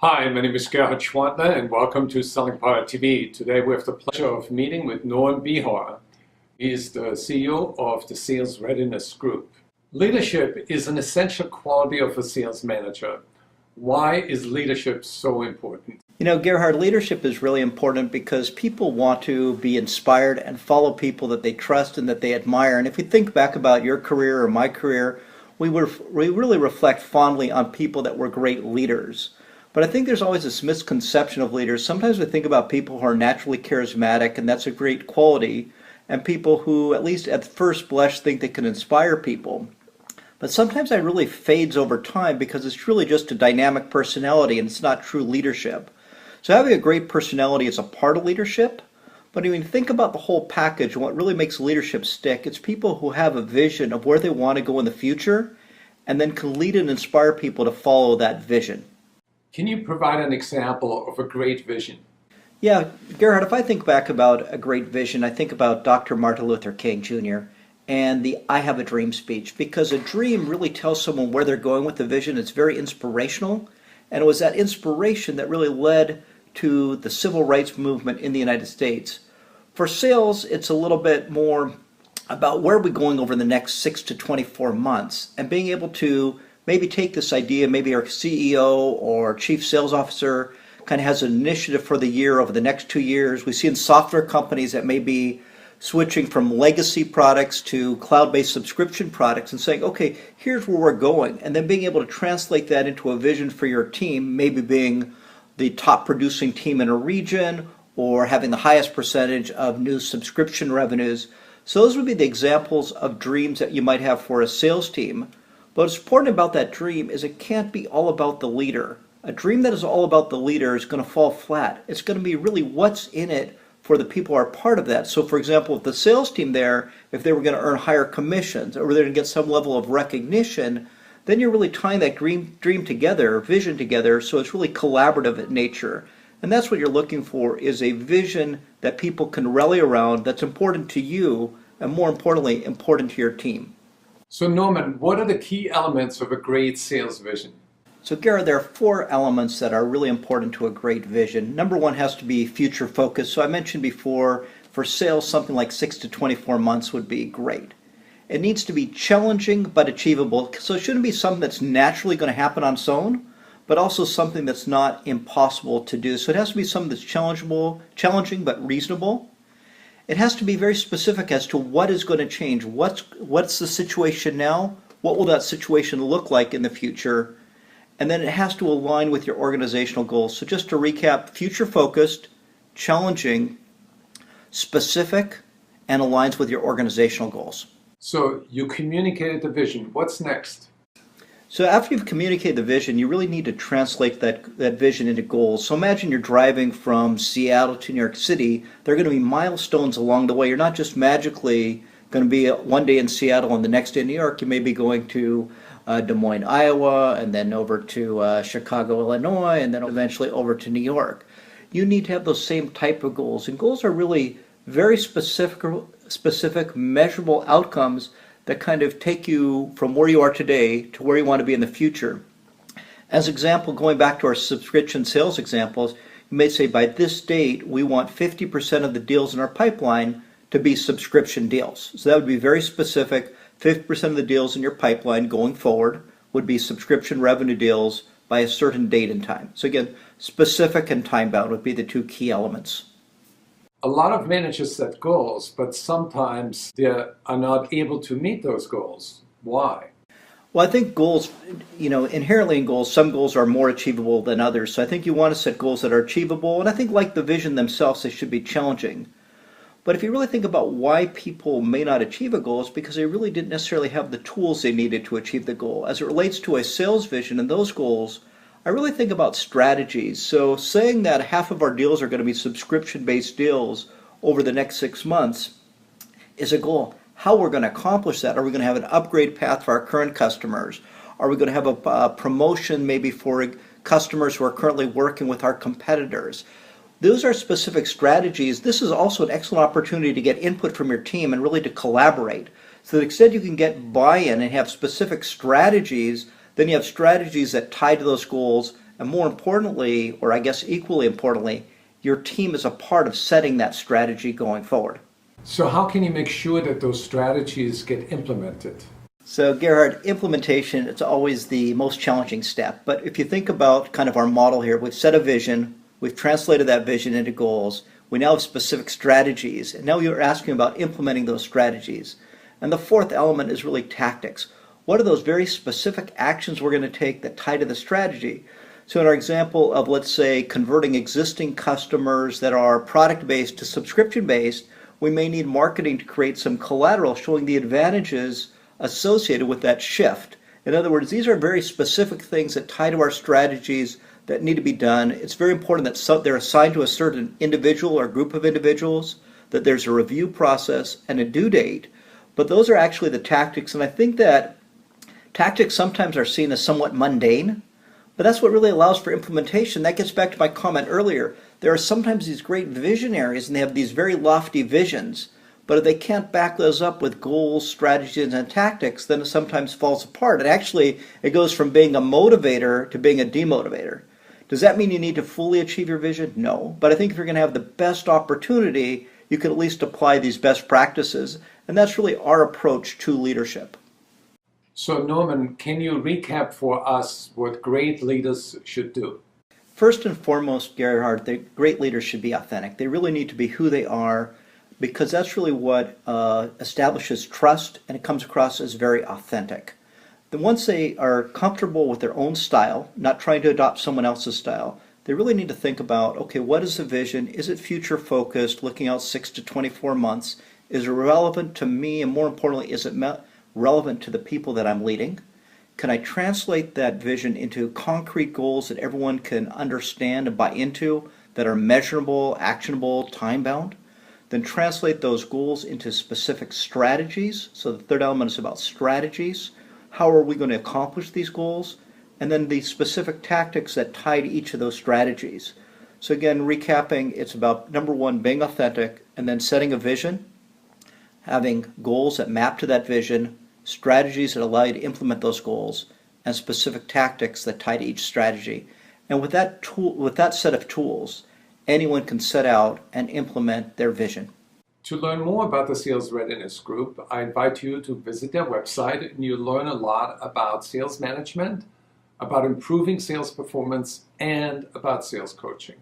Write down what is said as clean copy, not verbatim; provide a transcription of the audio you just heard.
Hi, my name is Gerhard Schwantner and welcome to Selling Power TV. Today we have the pleasure of meeting with Noam Bihar. He is the CEO of the Sales Readiness Group. Leadership is an essential quality of a sales manager. Why is leadership so important? You know, Gerhard, leadership is really important because people want to be inspired and follow people that they trust and that they admire. And if you think back about your career or my career, we really reflect fondly on people that were great leaders. But I think there's always this misconception of leaders. Sometimes we think about people who are naturally charismatic, and that's a great quality, and people who, at least at first blush, think they can inspire people. But sometimes that really fades over time because it's really just a dynamic personality and it's not true leadership. So having a great personality is a part of leadership, but when you think about the whole package and what really makes leadership stick, it's people who have a vision of where they want to go in the future and then can lead and inspire people to follow that vision. Can you provide an example of a great vision? Yeah, Gerhard, if I think back about a great vision, I think about Dr. Martin Luther King Jr. and the I Have a Dream speech, because a dream really tells someone where they're going with the vision. It's very inspirational, and it was that inspiration that really led to the civil rights movement in the United States. For sales, it's a little bit more about where are we going over the next 6 to 24 months, and being able to maybe take this idea, maybe our CEO or chief sales officer kind of has an initiative for the year over the next 2 years. We see in software companies that may be switching from legacy products to cloud-based subscription products and saying, okay, here's where we're going. And then being able to translate that into a vision for your team, maybe being the top producing team in a region or having the highest percentage of new subscription revenues. So those would be the examples of dreams that you might have for a sales team. But what's important about that dream is it can't be all about the leader. A dream that is all about the leader is going to fall flat. It's going to be really what's in it for the people who are part of that. So for example, if the sales team there, if they were going to earn higher commissions or they're going to get some level of recognition, then you're really tying that dream together, vision together, so it's really collaborative in nature. And that's what you're looking for, is a vision that people can rally around, that's important to you, and more importantly, important to your team. So Norman, what are the key elements of a great sales vision? So Garrett, there are 4 elements that are really important to a great vision. Number 1 has to be future focused. So I mentioned before, for sales, something like 6 to 24 months would be great. It needs to be challenging but achievable. So it shouldn't be something that's naturally going to happen on its own, but also something that's not impossible to do. So it has to be something that's challenging but reasonable. It has to be very specific as to what is going to change. What's the situation now? What will that situation look like in the future? And then it has to align with your organizational goals. So just to recap, future focused, challenging, specific, and aligns with your organizational goals. So you communicated the vision. What's next? So after you've communicated the vision, you really need to translate that vision into goals. So imagine you're driving from Seattle to New York City. There are going to be milestones along the way. You're not just magically going to be one day in Seattle and the next day in New York. You may be going to Des Moines, Iowa, and then over to Chicago, Illinois, and then eventually over to New York. You need to have those same type of goals. And goals are really very specific, measurable outcomes that kind of take you from where you are today to where you want to be in the future. As example, going back to our subscription sales examples, you may say by this date we want 50% of the deals in our pipeline to be subscription deals. So that would be very specific. 50% of the deals in your pipeline going forward would be subscription revenue deals by a certain date and time. So again, specific and time bound would be the 2 key elements. A lot of managers set goals, but sometimes they are not able to meet those goals. Why? Well, I think goals, inherently in goals, some goals are more achievable than others. So I think you want to set goals that are achievable. And I think like the vision themselves, they should be challenging. But if you really think about why people may not achieve a goal, it's because they really didn't necessarily have the tools they needed to achieve the goal. As it relates to a sales vision and those goals, I really think about strategies. So saying that half of our deals are going to be subscription-based deals over the next 6 months is a goal. How we're going to accomplish that? Are we going to have an upgrade path for our current customers? Are we going to have a promotion maybe for customers who are currently working with our competitors? Those are specific strategies. This is also an excellent opportunity to get input from your team and really to collaborate. So to the extent you can get buy-in and have specific strategies, then you have strategies that tie to those goals And more importantly, or I guess equally importantly, your team is a part of setting that strategy going forward. So how can you make sure that those strategies get implemented? So Gerhard, implementation, it's always the most challenging step. But if you think about kind of our model here, we've set a vision, we've translated that vision into goals, we now have specific strategies, and now you're asking about implementing those strategies. And the fourth element is really tactics. What are those very specific actions we're going to take that tie to the strategy? So in our example of, let's say, converting existing customers that are product-based to subscription-based, we may need marketing to create some collateral showing the advantages associated with that shift. In other words, these are very specific things that tie to our strategies that need to be done. It's very important that they're assigned to a certain individual or group of individuals, that there's a review process and a due date. But those are actually the tactics, and I think that tactics sometimes are seen as somewhat mundane, but that's what really allows for implementation. That gets back to my comment earlier. There are sometimes these great visionaries and they have these very lofty visions, but if they can't back those up with goals, strategies, and tactics, then it sometimes falls apart. And actually, it goes from being a motivator to being a demotivator. Does that mean you need to fully achieve your vision? No. But I think if you're going to have the best opportunity, you can at least apply these best practices. And that's really our approach to leadership. So Norman, can you recap for us what great leaders should do? First and foremost, Gerhard, the great leaders should be authentic. They really need to be who they are, because that's really what establishes trust, and it comes across as very authentic. Then once they are comfortable with their own style, not trying to adopt someone else's style, they really need to think about, okay, what is the vision? Is it future focused, looking out 6 to 24 months? Is it relevant to me? And more importantly, is it relevant to the people that I'm leading? Can I translate that vision into concrete goals that everyone can understand and buy into, that are measurable, actionable, time-bound? Then translate those goals into specific strategies. So the third element is about strategies. How are we going to accomplish these goals? And then the specific tactics that tie to each of those strategies. So again, recapping, it's about number one, being authentic, and then setting a vision, having goals that map to that vision, strategies that allow you to implement those goals, and specific tactics that tie to each strategy. And with that set of tools, anyone can set out and implement their vision. To learn more about the Sales Readiness Group, I invite you to visit their website, and you'll learn a lot about sales management, about improving sales performance, and about sales coaching.